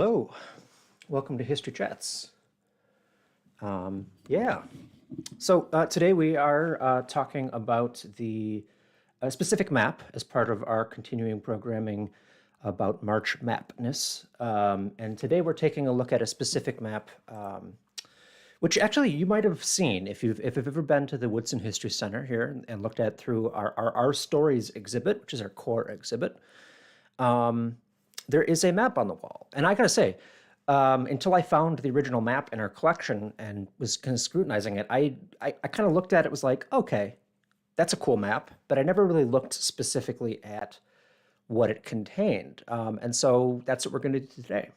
Hello, welcome to History Chats. Yeah, so today we are talking about the specific map as part of our continuing programming about March Mapness. And today we're taking a look at a specific map, which actually you might have seen if you've ever been to the Woodson History Center here and looked at through our Stories exhibit, which is our core exhibit. There is a map on the wall. And I gotta say, until I found the original map in our collection and was kind of scrutinizing it, I kind of looked at it, was like, okay, that's a cool map, but I never really looked specifically at what it contained. And so that's what we're gonna do today.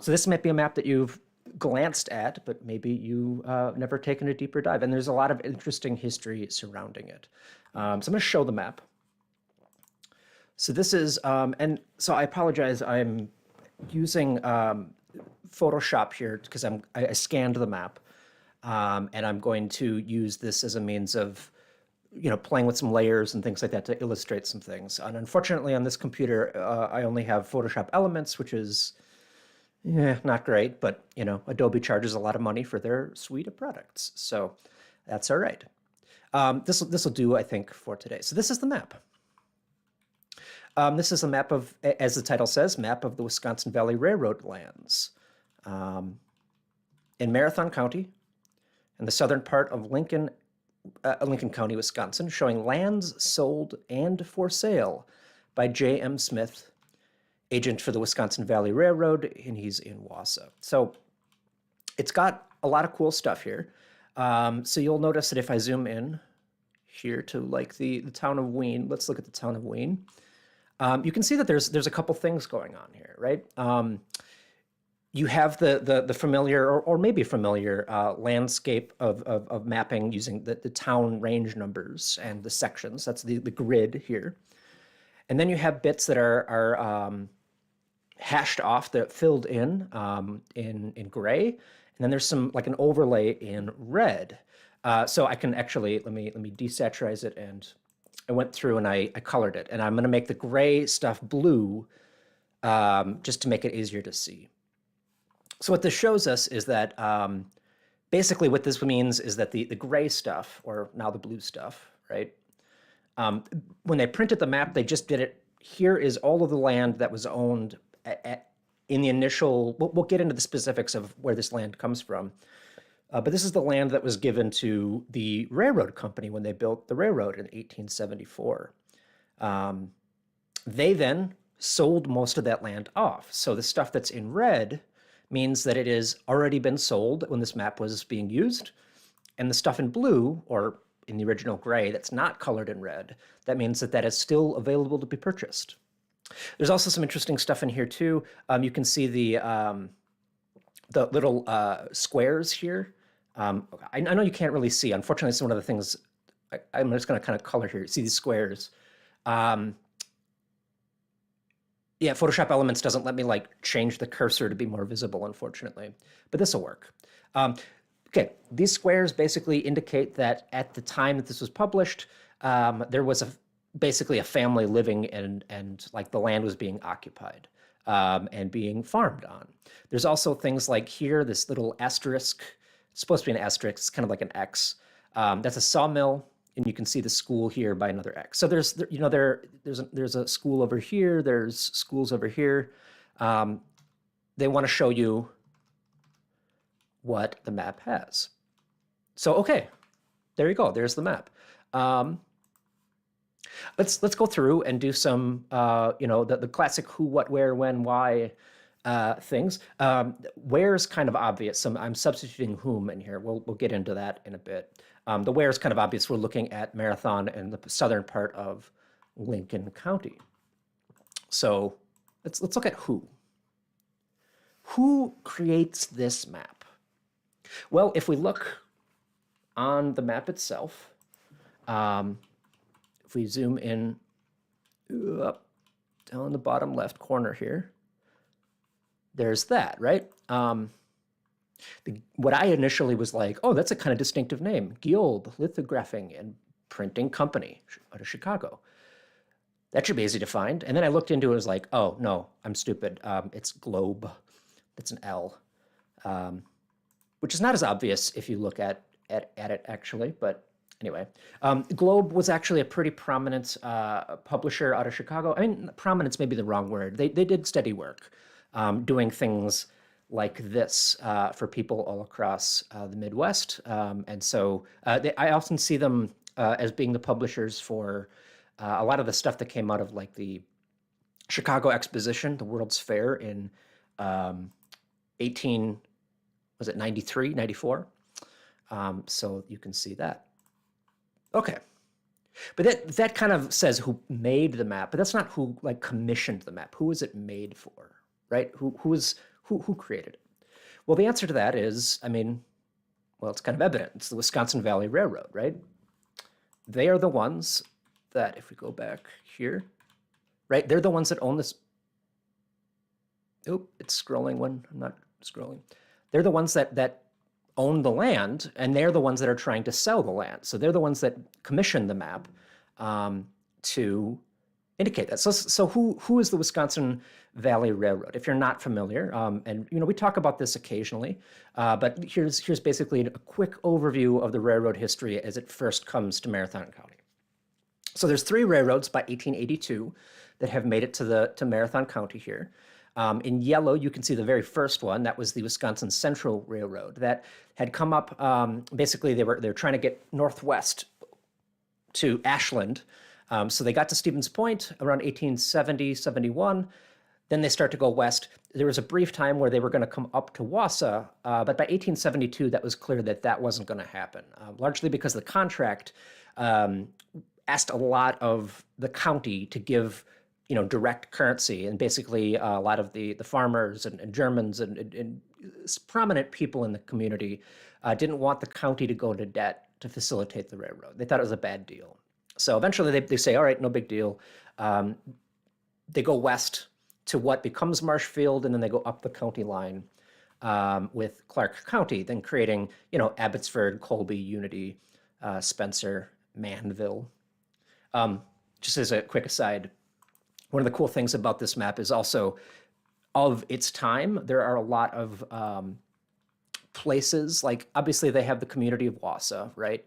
So this might be a map that you've glanced at, but maybe you never taken a deeper dive. And there's a lot of interesting history surrounding it. So I'm gonna show the map. So this is, and so I apologize, I'm using Photoshop here because I scanned the map, and I'm going to use this as a means of, playing with some layers and things like that to illustrate some things. And unfortunately on this computer, I only have Photoshop Elements, which is, not great, but, Adobe charges a lot of money for their suite of products. So that's all right. This will do, I think, for today. So this is the map. This is a map of, as the title says, map of the Wisconsin Valley Railroad lands in Marathon County in the southern part of Lincoln County, Wisconsin, showing lands sold and for sale by J.M. Smith, agent for the Wisconsin Valley Railroad, and he's in Wausau. So it's got a lot of cool stuff here. So you'll notice that if I zoom in here to like the town of Wayne, let's look at the town of Wayne. You can see that there's a couple things going on here, right? You have the familiar or maybe familiar landscape of mapping using the town range numbers and the sections. That's the grid here. And then you have bits that are hashed off, that filled in gray. And then there's some like an overlay in red. So I can actually, let me desaturize it, and I went through and I colored it, and I'm going to make the gray stuff blue just to make it easier to see. So what this shows us is that basically what this means is that the gray stuff, or now the blue stuff, right? When they printed the map, they just did it. Here is all of the land that was owned in the initial, we'll get into the specifics of where this land comes from. But this is the land that was given to the railroad company when they built the railroad in 1874. They then sold most of that land off. So the stuff that's in red means that it has already been sold when this map was being used. And the stuff in blue, or in the original gray, that's not colored in red, that means that that is still available to be purchased. There's also some interesting stuff in here too. You can see the little squares here. I know you can't really see. Unfortunately, it's one of the things. I'm just going to kind of color here. See these squares. Yeah, Photoshop Elements doesn't let me like change the cursor to be more visible, unfortunately. But this will work. Okay, these squares basically indicate that at the time that this was published, there was basically a family living and like the land was being occupied. And being farmed on. There's also things like here, this little asterisk. It's supposed to be an asterisk. It's kind of like an X. That's a sawmill, and you can see the school here by another X. So there's a school over here. There's schools over here. They want to show you what the map has. So okay, there you go. There's the map. Let's go through and do some, the classic who, what, where, when, why things. Where is kind of obvious. So I'm substituting whom in here. We'll get into that in a bit. The where is kind of obvious. We're looking at Marathon and the southern part of Lincoln County. So let's look at who. Who creates this map? Well, if we look on the map itself, if we zoom in up down the bottom left corner here, there's that, right? What I initially was like, oh, that's a kind of distinctive name, Guild Lithographing and Printing Company out of Chicago. That should be easy to find. And then I looked into it and was like, oh, no, I'm stupid. It's Globe. That's an L, which is not as obvious if you look at it actually, but anyway. Globe was actually a pretty prominent publisher out of Chicago. I mean, prominence may be the wrong word. They did steady work, doing things like this for people all across the Midwest. And so I often see them as being the publishers for a lot of the stuff that came out of like the Chicago Exposition, the World's Fair in 93, 94. So you can see that. Okay. But that kind of says who made the map, but that's not who like commissioned the map. Who is it made for, right? Who created it? Well, the answer to that is, I mean, well, it's kind of evident. It's the Wisconsin Valley Railroad, right? They are the ones that, if we go back here, right? They're the ones that own this. Oop, it's scrolling when I'm not scrolling. They're the ones that own the land, and they're the ones that are trying to sell the land. So they're the ones that commission the map to indicate that. So who is the Wisconsin Valley Railroad? If you're not familiar, and we talk about this occasionally, but here's basically a quick overview of the railroad history as it first comes to Marathon County. So there's 3 railroads by 1882 that have made it to Marathon County here. In yellow, you can see the very first one. That was the Wisconsin Central Railroad that had come up. Basically, they were trying to get northwest to Ashland. So they got to Stevens Point around 1870, 71. Then they start to go west. There was a brief time where they were going to come up to Wausau, but by 1872, that was clear that wasn't going to happen, largely because the contract asked a lot of the county to give direct currency, and basically a lot of the farmers and Germans and prominent people in the community didn't want the county to go into debt to facilitate the railroad. They thought it was a bad deal. So eventually they say, all right, no big deal. They go west to what becomes Marshfield, and then they go up the county line with Clark County, then creating, Abbotsford, Colby, Unity, Spencer, Manville. Just as a quick aside, one of the cool things about this map is also of its time, there are a lot of places, like obviously they have the community of Wausau, right?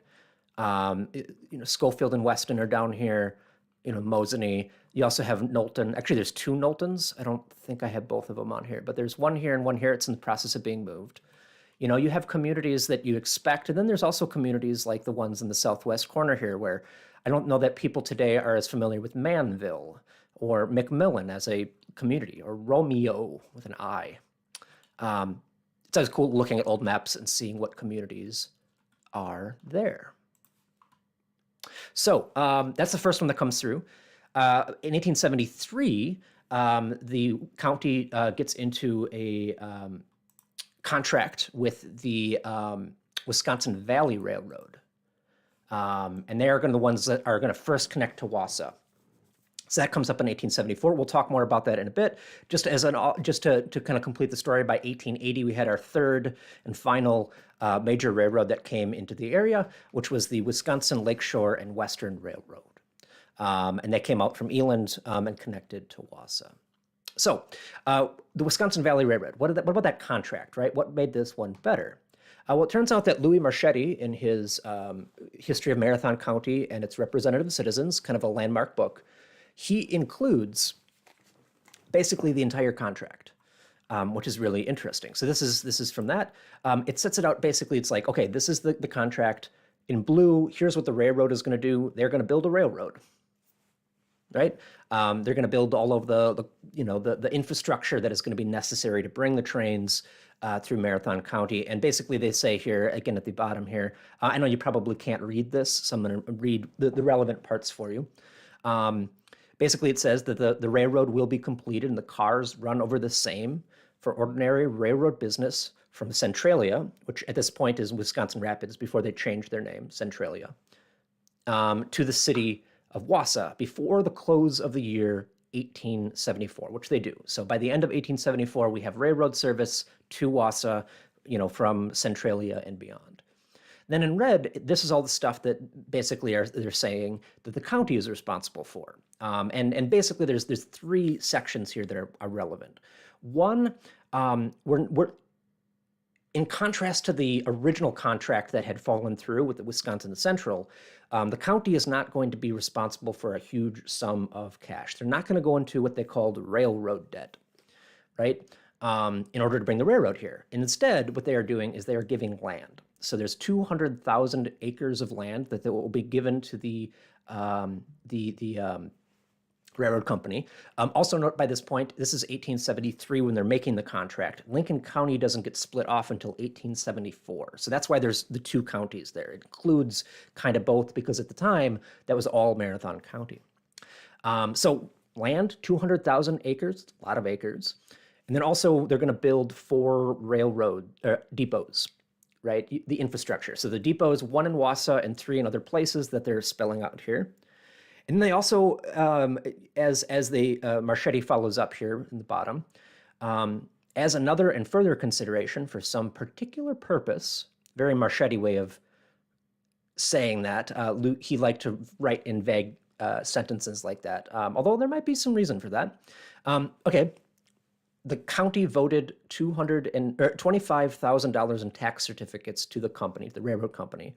Schofield and Weston are down here, Mosinee. You also have Knowlton. Actually, there's 2 Knowltons. I don't think I have both of them on here, but there's one here and one here. It's in the process of being moved. You have communities that you expect, and then there's also communities like the ones in the southwest corner here, where I don't know that people today are as familiar with Manville or McMillan as a community, or Romeo with an I. It's always cool looking at old maps and seeing what communities are there. So that's the first one that comes through. In 1873, the county gets into a contract with the Wisconsin Valley Railroad. And they are going to the ones that are going to first connect to Wausau. So that comes up in 1874. We'll talk more about that in a bit. Just to kind of complete the story, by 1880 we had our third and final major railroad that came into the area, which was the Wisconsin Lakeshore and Western Railroad, and they came out from Eland and connected to Wausau. So the Wisconsin Valley Railroad. What about that contract, right? What made this one better? Well, it turns out that Louis Marchetti, in his History of Marathon County and its Representative Citizens, kind of a landmark book, he includes basically the entire contract, which is really interesting. So this is from that. It sets it out basically. It's like, okay, this is the contract in blue. Here's what the railroad is going to do. They're going to build a railroad, right? They're going to build all of the infrastructure that is going to be necessary to bring the trains through Marathon County. And basically they say here, again at the bottom here, I know you probably can't read this, so I'm going to read the relevant parts for you. Basically, it says that the railroad will be completed and the cars run over the same for ordinary railroad business from Centralia, which at this point is Wisconsin Rapids before they changed their name, Centralia, to the city of Wausau before the close of the year 1874, which they do. So by the end of 1874, we have railroad service to Wausau, from Centralia and beyond. Then in red, this is all the stuff that basically they're saying that the county is responsible for. And basically there's 3 sections here that are relevant. One, we're in contrast to the original contract that had fallen through with the Wisconsin Central, the county is not going to be responsible for a huge sum of cash. They're not going to go into what they called railroad debt, right? In order to bring the railroad here. And instead, what they are doing is they are giving land. So there's 200,000 acres of land that will be given to the railroad company. Also note by this point, this is 1873 when they're making the contract. Lincoln County doesn't get split off until 1874. So that's why there's the two counties there. It includes kind of both because at the time, that was all Marathon County. So land, 200,000 acres, a lot of acres. And then also they're going to build 4 railroad depots, right? The infrastructure. So the depots, 1 in Wausau and 3 in other places that they're spelling out here. And they also, as the Marchetti follows up here in the bottom, as another and further consideration for some particular purpose, very Marchetti way of saying that, he liked to write in vague sentences like that, although there might be some reason for that. Okay, the county voted $25,000 in tax certificates to the company, the railroad company,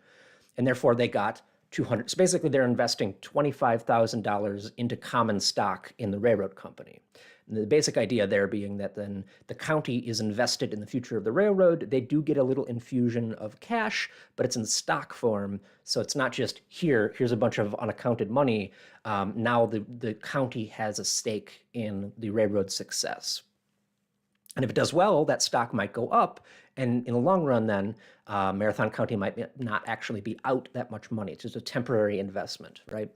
and therefore they got 200. So basically, they're investing $25,000 into common stock in the railroad company. And the basic idea there being that then the county is invested in the future of the railroad. They do get a little infusion of cash, but it's in stock form. So it's not just here's a bunch of unaccounted money. Now the county has a stake in the railroad's success. And if it does well, that stock might go up. And in the long run, then, Marathon County might not actually be out that much money. It's just a temporary investment, right?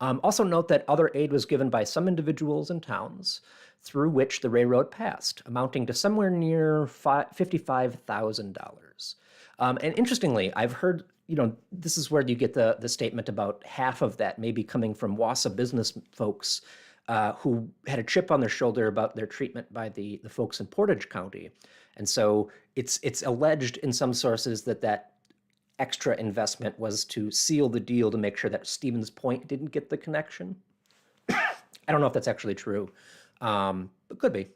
Also note that other aid was given by some individuals and towns through which the railroad passed, amounting to somewhere near $55,000. And interestingly, I've heard, this is where you get the statement about half of that maybe coming from Wausau business folks who had a chip on their shoulder about their treatment by the folks in Portage County. And so it's alleged in some sources that extra investment was to seal the deal to make sure that Stevens Point didn't get the connection. I don't know if that's actually true, but could be.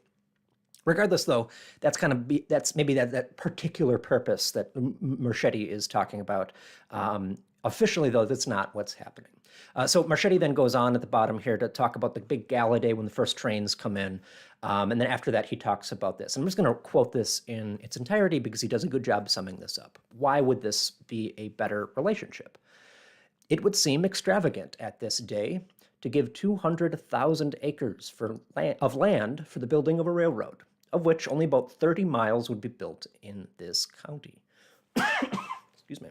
Regardless, though, that's maybe that particular purpose that Marchetti is talking about. Officially, though, that's not what's happening. So Marchetti then goes on at the bottom here to talk about the big gala day when the first trains come in. And then after that, he talks about this. I'm just going to quote this in its entirety because he does a good job summing this up. Why would this be a better relationship? It would seem extravagant at this day to give 200,000 acres of land for the building of a railroad, of which only about 30 miles would be built in this county. Excuse me.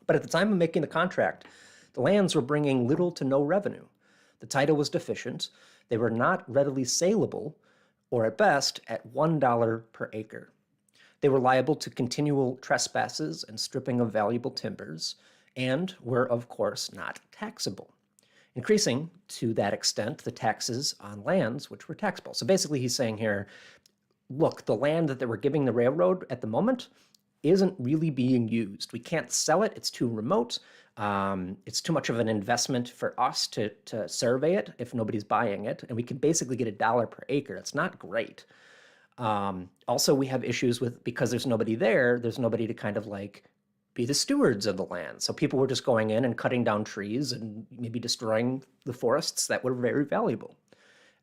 But at the time of making the contract, the lands were bringing little to no revenue. The title was deficient. They were not readily saleable, or at best, at $1 per acre. They were liable to continual trespasses and stripping of valuable timbers, and were, of course, not taxable, increasing to that extent the taxes on lands which were taxable. So basically he's saying here, look, the land that they were giving the railroad at the moment isn't really being used. We can't sell it. It's too remote. It's too much of an investment for us to survey it if nobody's buying it. And we can basically get $1 per acre. It's not great. Also, we have issues with, because there's nobody there, there's nobody to kind of like be the stewards of the land. So people were just going in and cutting down trees and maybe destroying the forests that were very valuable.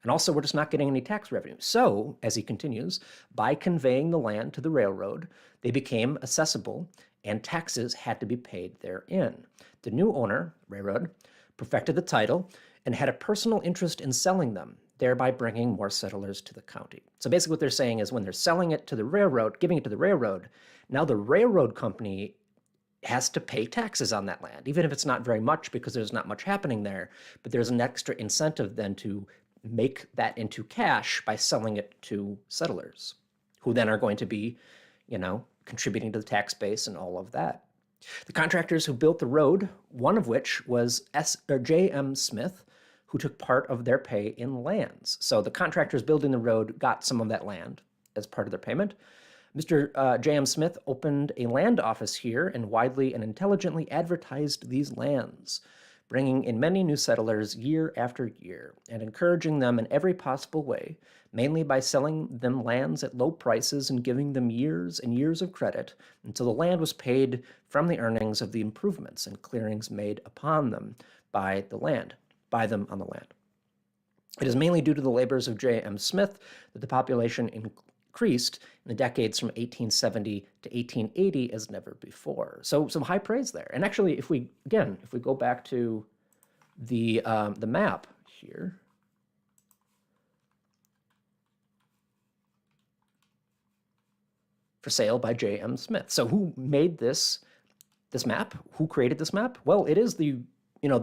And also, we're just not getting any tax revenue. So, as he continues, by conveying the land to the railroad, they became accessible and taxes had to be paid therein. The new owner, railroad, perfected the title and had a personal interest in selling them, thereby bringing more settlers to the county. So basically what they're saying is when they're selling it to the railroad, giving it to the railroad, now the railroad company has to pay taxes on that land, even if it's not very much because there's not much happening there. But there's an extra incentive then to make that into cash by selling it to settlers, who then are going to be, contributing to the tax base and all of that. The contractors who built the road, one of which was J.M. Smith, who took part of their pay in lands. So the contractors building the road got some of that land as part of their payment. Mr. J.M. Smith opened a land office here and widely and intelligently advertised these lands. bringing in many new settlers year after year and encouraging them in every possible way, mainly by selling them lands at low prices and giving them years and years of credit until the land was paid from the earnings of the improvements and clearings made upon them by them on the land. It is mainly due to the labors of J.M. Smith that the population increased in the decades from 1870 to 1880 as never before. So some high praise there. And actually, if we go back to the map here, for sale by J.M. Smith. So who made this map? Who created this map? Well, it is the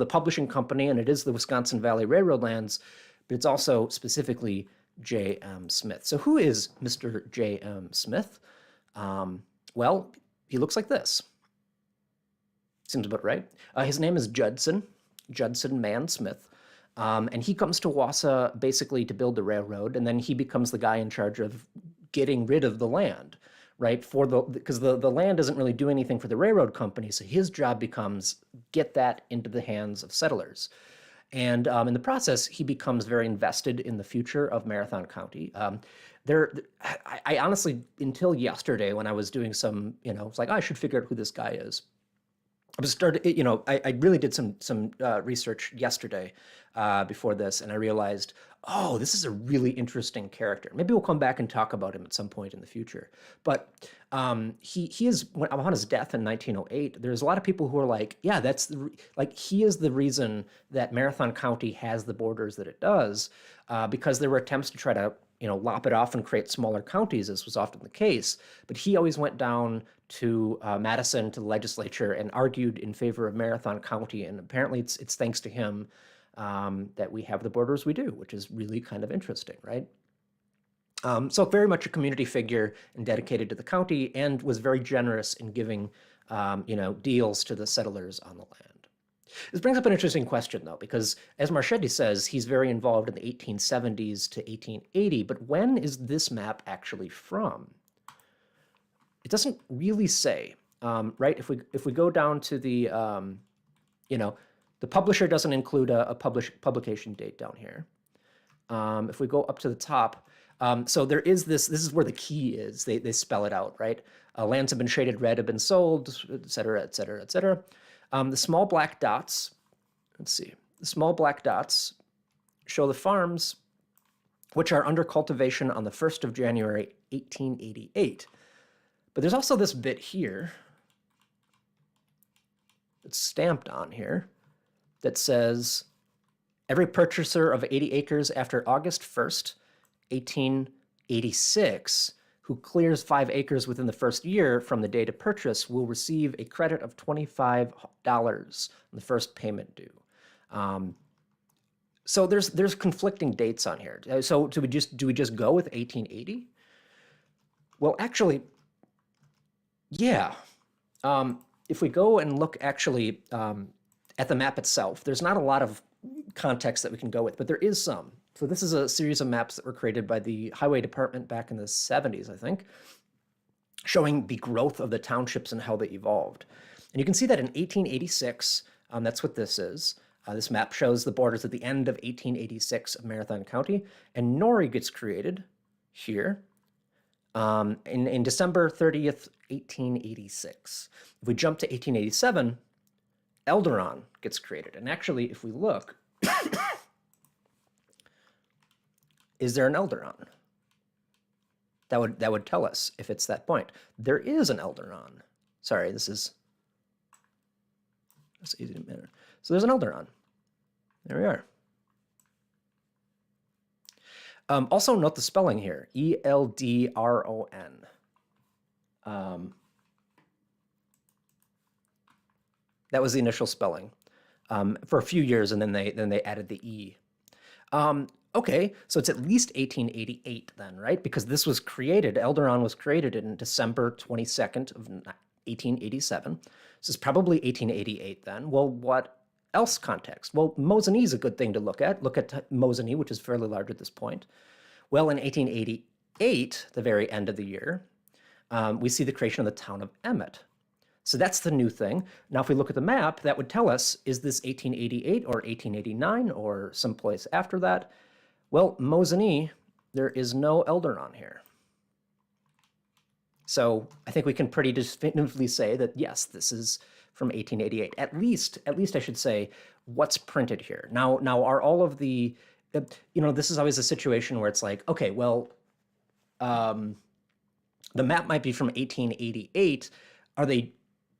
publishing company, and it is the Wisconsin Valley Railroad lands, but it's also specifically J.M. Smith. So who is Mr. J.M. Smith? Well, he looks like this. Seems about right. His name is Judson Man Smith. And he comes to Wausau basically to build the railroad, and then he becomes the guy in charge of getting rid of the land, right? Because the land doesn't really do anything for the railroad company, so his job becomes get that into the hands of settlers. And in the process, he becomes very invested in the future of Marathon County. I honestly, until yesterday when I was doing some, it's like, I should figure out who this guy is. I really did some research yesterday before this, and I realized, oh, this is a really interesting character. Maybe we'll come back and talk about him at some point in the future. But he is, upon his death in 1908, there's a lot of people who are like, yeah, he is the reason that Marathon County has the borders that it does, because there were attempts to try to lop it off and create smaller counties, as was often the case. But he always went down to Madison, to the legislature, and argued in favor of Marathon County. And apparently it's thanks to him that we have the borders we do, which is really kind of interesting, right? So very much a community figure and dedicated to the county, and was very generous in giving, deals to the settlers on the land. This brings up an interesting question, though, because as Marchetti says, he's very involved in the 1870s to 1880, but when is this map actually from? It doesn't really say, right? If we go down to the, the publisher doesn't include a publication date down here. If we go up to the top, so there is this is where the key is. They spell it out, right? Lands have been shaded red, have been sold, et cetera, et cetera, et cetera. The small black dots, let's see, the small black dots show the farms which are under cultivation on the 1st of January, 1888. But there's also this bit here that's stamped on here that says, every purchaser of 80 acres after August 1st, 1886, who clears 5 acres within the first year from the date of purchase will receive a credit of $25 on the first payment due. So there's conflicting dates on here. So do we just go with 1880? Well, actually, yeah. If we go and look actually at the map itself, there's not a lot of context that we can go with, but there is some. So this is a series of maps that were created by the Highway Department back in the 70s, I think, showing the growth of the townships and how they evolved. And you can see that in 1886, that's what this is. This map shows the borders at the end of 1886 of Marathon County, and Norrie gets created here in December 30th, 1886. If we jump to 1887, Elderon gets created. And actually, if we look, is there an Elderon? That would tell us if it's that point. There is an Elderon. Sorry, that's easy to manage. So there's an Elderon. There we are. Also note the spelling here, E-L-D-R-O-N. That was the initial spelling for a few years, and then they added the E. Okay, so it's at least 1888 then, right? Because this was created, Elderon was created in December 22nd of 1887. This is probably 1888 then. Well, what else context? Well, Mosinee is a good thing to look at. Look at Mosinee, which is fairly large at this point. Well, in 1888, the very end of the year, we see the creation of the town of Emmett. So that's the new thing. Now, if we look at the map, that would tell us, is this 1888 or 1889 or someplace after that? Well, Mosinee, there is no Eldon here. So I think we can pretty definitively say that, yes, this is from 1888. At least I should say, what's printed here. Now are all of the, this is always a situation where it's like, okay, well, the map might be from 1888. Are they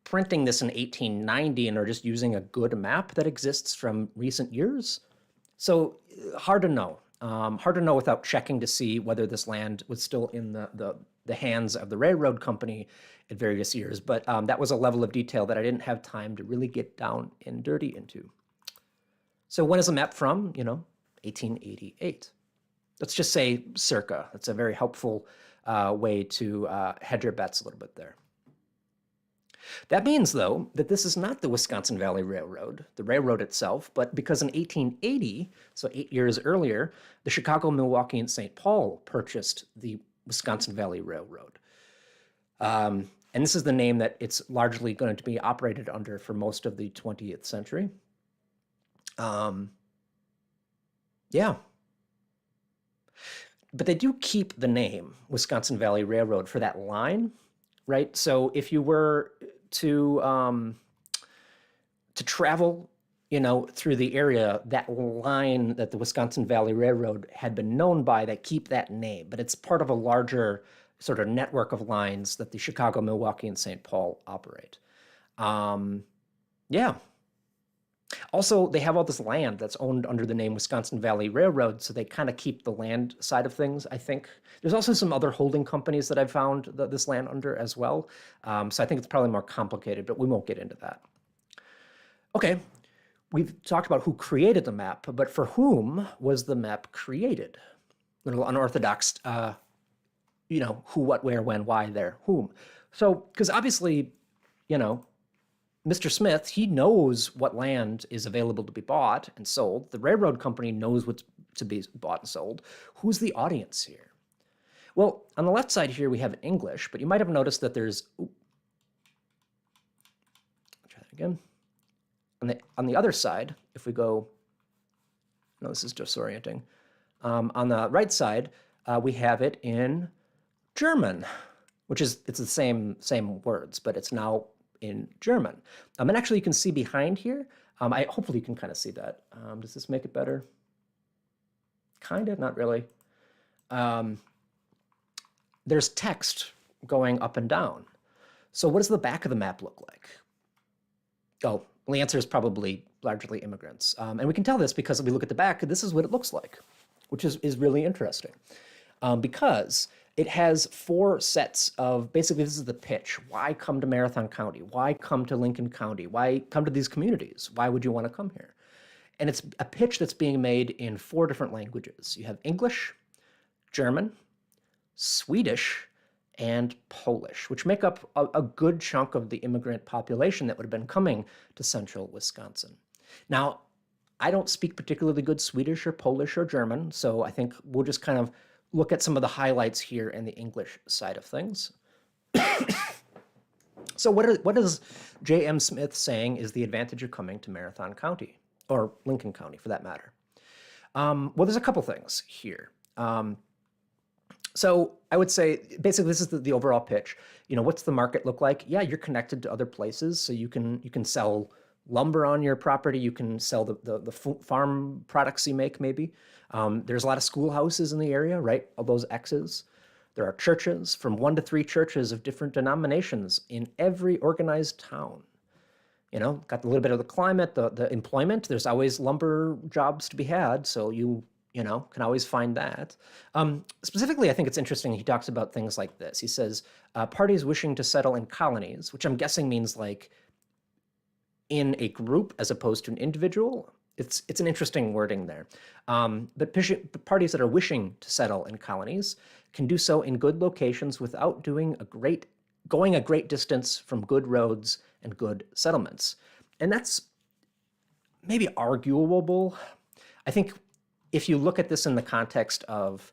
printing this in 1890 and are just using a good map that exists from recent years? So hard to know. Hard to know without checking to see whether this land was still in the hands of the railroad company at various years. But that was a level of detail that I didn't have time to really get down and dirty into. So when is the map from? 1888. Let's just say circa. That's a very helpful way to hedge your bets a little bit there. That means, though, that this is not the Wisconsin Valley Railroad, the railroad itself, but because in 1880, so 8 years earlier, the Chicago, Milwaukee, and St. Paul purchased the Wisconsin Valley Railroad. And this is the name that it's largely going to be operated under for most of the 20th century. Yeah. But they do keep the name Wisconsin Valley Railroad for that line, right? So if you were to travel, through the area, that line that the Wisconsin Valley Railroad had been known by, they keep that name, but it's part of a larger sort of network of lines that the Chicago, Milwaukee, and St. Paul operate. Yeah. Also, they have all this land that's owned under the name Wisconsin Valley Railroad, so they kind of keep the land side of things, I think. There's also some other holding companies that I've found this land under as well. So I think it's probably more complicated, but we won't get into that. Okay, we've talked about who created the map, but for whom was the map created? A little unorthodox, who, what, where, when, why, there, whom. So, because obviously, Mr. Smith, he knows what land is available to be bought and sold. The railroad company knows what's to be bought and sold. Who's the audience here? Well, on the left side here, we have English, but you might have noticed that there's... I'll try that again. On the other side, if we go... No, this is disorienting. On the right side, we have it in German, which is, it's the same words, but it's now in German. And actually you can see behind here, hopefully you can kind of see that. Does this make it better? Kind of, not really. There's text going up and down. So what does the back of the map look like? Oh, well, the answer is probably largely immigrants. And we can tell this because if we look at the back, this is what it looks like, which is really interesting. Because it has 4 sets of, basically this is the pitch. Why come to Marathon County? Why come to Lincoln County? Why come to these communities? Why would you want to come here? And it's a pitch that's being made in 4 different languages. You have English, German, Swedish, and Polish, which make up a good chunk of the immigrant population that would have been coming to central Wisconsin. Now, I don't speak particularly good Swedish or Polish or German, so I think we'll just kind of look at some of the highlights here in the English side of things. So what is J.M. Smith saying is the advantage of coming to Marathon County, or Lincoln County for that matter? Well, there's a couple things here. So I would say, basically, this is the overall pitch. What's the market look like? Yeah, you're connected to other places, so you can sell lumber on your property. You can sell the farm products you make, maybe. There's a lot of schoolhouses in the area, right? All those X's. There are churches, from 1 to 3 churches of different denominations in every organized town. Got a little bit of the climate, the employment. There's always lumber jobs to be had, so you can always find that. Specifically, I think it's interesting, he talks about things like this. He says, parties wishing to settle in colonies, which I'm guessing means like in a group as opposed to an individual. It's an interesting wording there. But parties that are wishing to settle in colonies can do so in good locations without going a great distance from good roads and good settlements. And that's maybe arguable. I think if you look at this in the context of,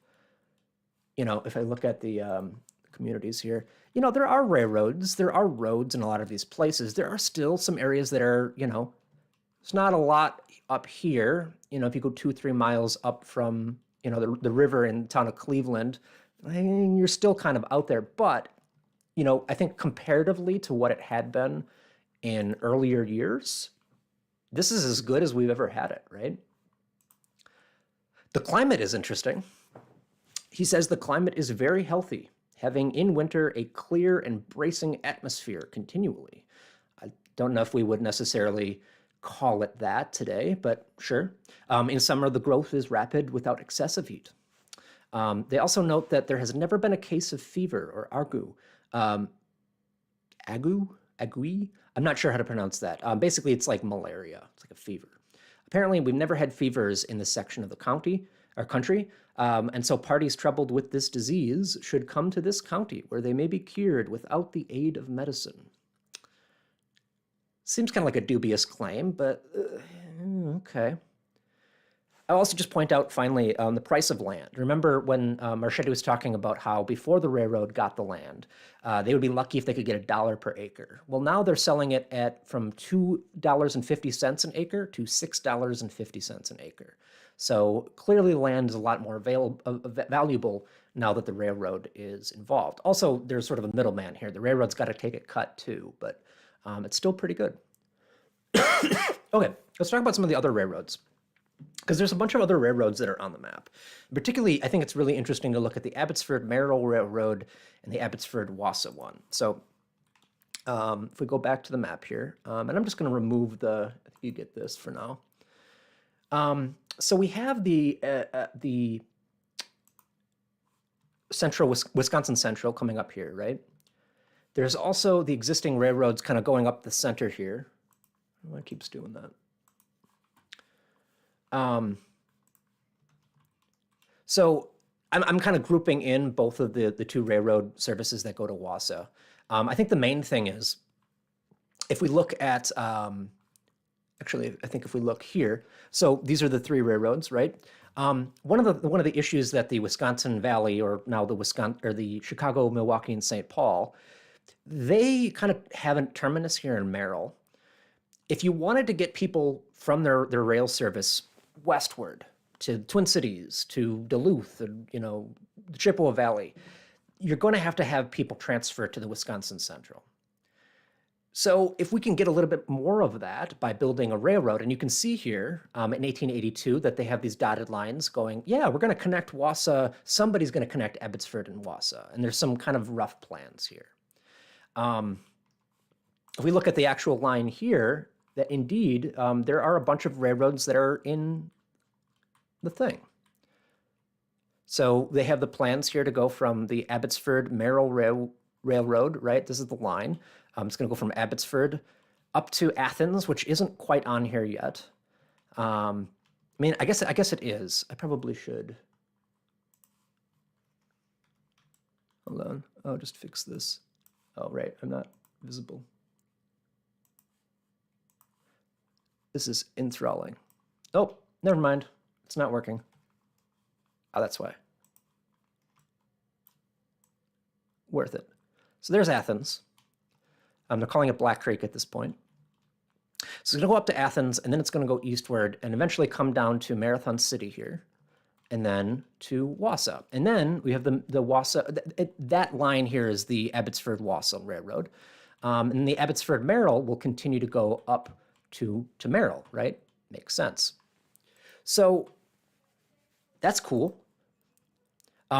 if I look at the communities here. You know, there are railroads, there are roads in a lot of these places. There are still some areas that are, you know, it's not a lot up here. You know, if you go 2-3 miles up from, you know, the river in the town of Cleveland, I mean, you're still kind of out there. But, you know, I think comparatively to what it had been in earlier years, this is as good as we've ever had it, right? The climate is interesting. He says the climate is very healthy, having in winter a clear and bracing atmosphere continually. I don't know if we would necessarily call it that today, but sure. In summer, the growth is rapid without excessive heat. They also note that there has never been a case of fever or ague? I'm not sure how to pronounce that. Basically, it's like malaria. It's like a fever. Apparently, we've never had fevers in this section of the country, and so parties troubled with this disease should come to this county where they may be cured without the aid of medicine. Seems kind of like a dubious claim, but okay. I'll also just point out, finally, the price of land. Remember when Marchetti was talking about how before the railroad got the land, they would be lucky if they could get $1 per acre. Well, now they're selling it at from $2.50 an acre to $6.50 an acre. So clearly land is a lot more valuable now that the railroad is involved. Also, there's sort of a middleman here. The railroad's got to take a cut too, but it's still pretty good. Okay, let's talk about some of the other railroads, because there's a bunch of other railroads that are on the map. Particularly, I think it's really interesting to look at the Abbotsford-Merrill Railroad and the Abbotsford-Wausau one. So if we go back to the map here, and I'm just going to remove I think you get this for now. So we have the Central, Wisconsin Central coming up here, right? There's also the existing railroads kind of going up the center here. Why it keeps doing that? So I'm kind of grouping in both of the two railroad services that go to Wausau. I think the main thing is, if we look at, actually, I think if we look here, so these are the three railroads, right? One of the issues that the Wisconsin Valley, or now the Chicago, Milwaukee, and St. Paul, they kind of have a terminus here in Merrill. If you wanted to get people from their rail service westward to Twin Cities, to Duluth, and, you know, the Chippewa Valley, you're going to have people transfer to the Wisconsin Central. So if we can get a little bit more of that by building a railroad, and you can see here in 1882 that they have these dotted lines going, yeah, we're going to connect Wausau, somebody's going to connect Abbotsford and Wausau, and there's some kind of rough plans here. If we look at the actual line here, that indeed there are a bunch of railroads that are in the thing. So they have the plans here to go from the Abbotsford-Merrill Railroad, right? This is the line. It's going to go from Abbotsford up to Athens, which isn't quite on here yet. I mean, I guess it is. I probably should. Hold on. I'll just fix this. Oh, right. I'm not visible. This is enthralling. Oh, never mind. It's not working. Oh, that's why. Worth it. So there's Athens. They're calling it Black Creek at this point. So it's going to go up to Athens, and then it's going to go eastward and eventually come down to Marathon City here, and then to Wausau. And then we have the Wausau. That line here is the Abbotsford-Wausau Railroad. And the Abbotsford-Merrill will continue to go up to Merrill, right? Makes sense. So that's cool.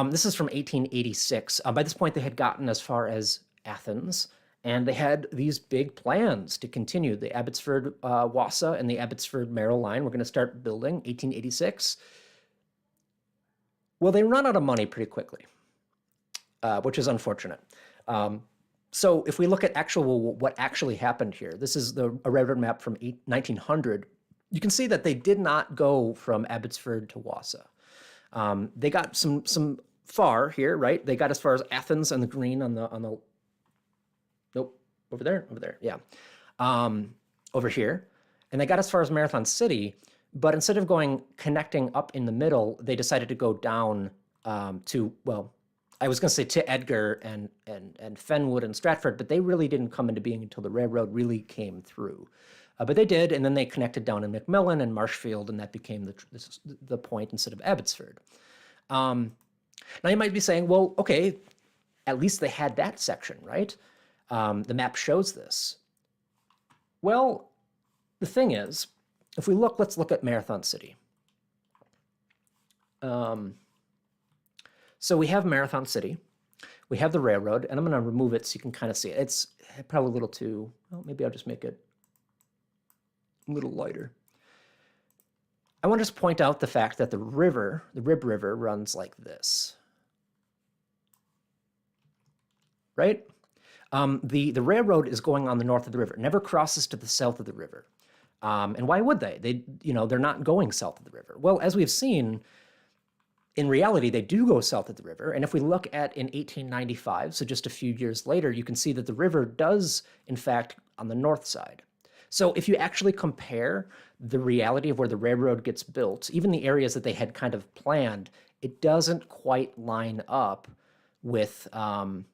This is from 1886. By this point, they had gotten as far as Athens, and they had these big plans to continue the Abbotsford-Wausau and the Abbotsford-Merrill line. We're going to start building 1886. Well, they run out of money pretty quickly, which is unfortunate. So if we look at what actually happened here, this is a railroad map from 1900. You can see that they did not go from Abbotsford to Wausau. They got some far here, right? They got as far as Athens and the green on the nope, over there, yeah, over here, and they got as far as Marathon City. But instead of connecting up in the middle, they decided to go down to, well, I was going to say to Edgar and Fenwood and Stratford, but they really didn't come into being until the railroad really came through. But they did, and then they connected down in McMillan and Marshfield, and that became the point instead of Abbotsford. Now you might be saying, well, okay, at least they had that section, right? The map shows this. Well, the thing is, if we look, let's look at Marathon City. So we have Marathon City, we have the railroad, and I'm going to remove it so you can kind of see it. It's probably a little too, well, maybe I'll just make it a little lighter. I want to just point out the fact that the river, the Rib River, runs like this, right? The railroad is going on the north of the river, it never crosses to the south of the river. And why would they? They're not going south of the river. Well, as we've seen, in reality, they do go south of the river. And if we look at in 1895, so just a few years later, you can see that the river does, in fact, on the north side. So if you actually compare the reality of where the railroad gets built, even the areas that they had kind of planned, it doesn't quite line up with, what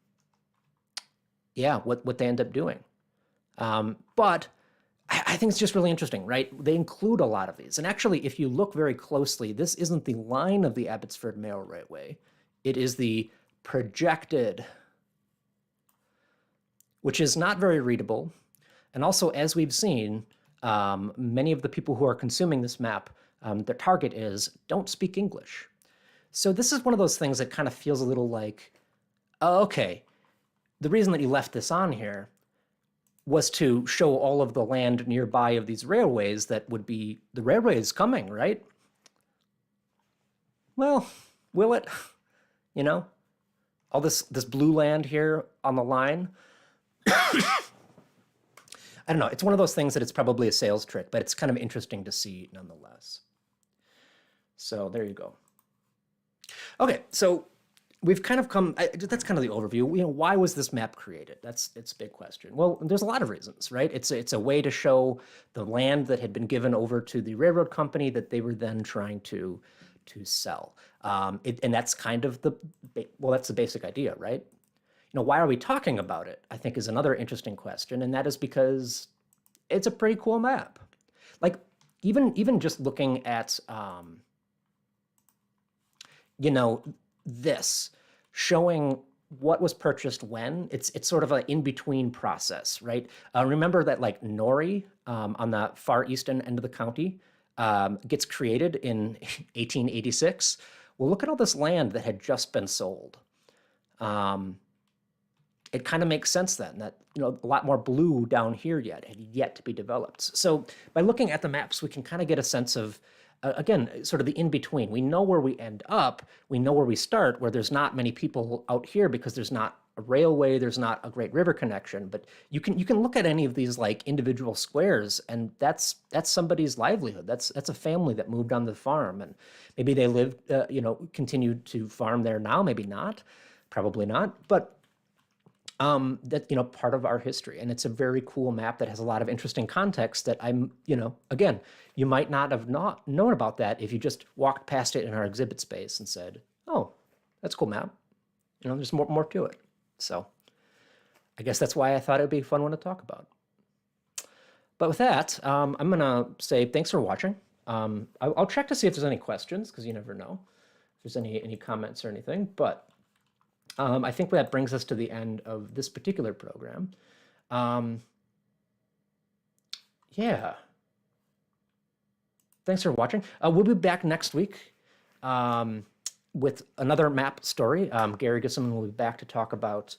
they end up doing. But I think it's just really interesting, right? They include a lot of these. And actually, if you look very closely, this isn't the line of the Abbotsford Mail Railway. It is the projected, which is not very readable. And also, as we've seen, many of the people who are consuming this map, their target is don't speak English. So this is one of those things that kind of feels a little like, oh, okay, the reason that you left this on here was to show all of the land nearby of these railways that would be, the railway is coming, right? Well, will it? All this blue land here on the line. I don't know. It's one of those things that it's probably a sales trick, but it's kind of interesting to see nonetheless. So there you go. Okay, so we've kind of come, that's kind of the overview. Why was this map created? It's a big question. Well, there's a lot of reasons, right? It's a way to show the land that had been given over to the railroad company that they were then trying to sell. And that's kind of that's the basic idea, right? Why are we talking about it? I think is another interesting question, and that is because it's a pretty cool map. Like even just looking at this, showing what was purchased when, it's sort of an in-between process, right? Remember that like Norrie on the far eastern end of the county gets created in 1886. Well, look at all this land that had just been sold. It kind of makes sense then that a lot more blue down here had yet to be developed. So by looking at the maps, we can kind of get a sense of again, sort of the in-between. We know where we end up. We know where we start, where there's not many people out here because there's not a railway, there's not a great river connection. But you can look at any of these like individual squares, and that's somebody's livelihood. That's a family that moved on the farm, and maybe they lived, continued to farm there now. Maybe not, probably not, but. That part of our history, and it's a very cool map that has a lot of interesting context that again, you might not have known about that if you just walked past it in our exhibit space and said, oh, that's a cool map. There's more to it. So I guess that's why I thought it'd be a fun one to talk about. But with that, I'm gonna say thanks for watching. I'll check to see if there's any questions, because you never know if there's any comments or anything, but I think that brings us to the end of this particular program. Yeah. Thanks for watching. We'll be back next week with another map story. Gary Gisselman will be back to talk about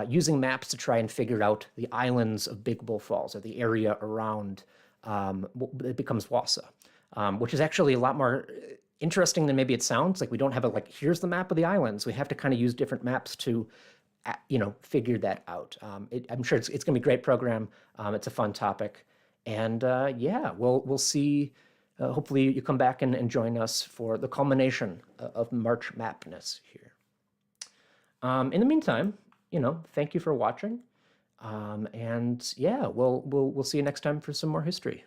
using maps to try and figure out the islands of Big Bull Falls, or the area around, it becomes Wausau, which is actually a lot more interesting than maybe it sounds. Like we don't have here's the map of the islands. We have to kind of use different maps to, figure that out. I'm sure it's going to be a great program. It's a fun topic. And yeah, we'll see. Hopefully you come back and join us for the culmination of March Mapness here. In the meantime, thank you for watching. And yeah, we'll see you next time for some more history.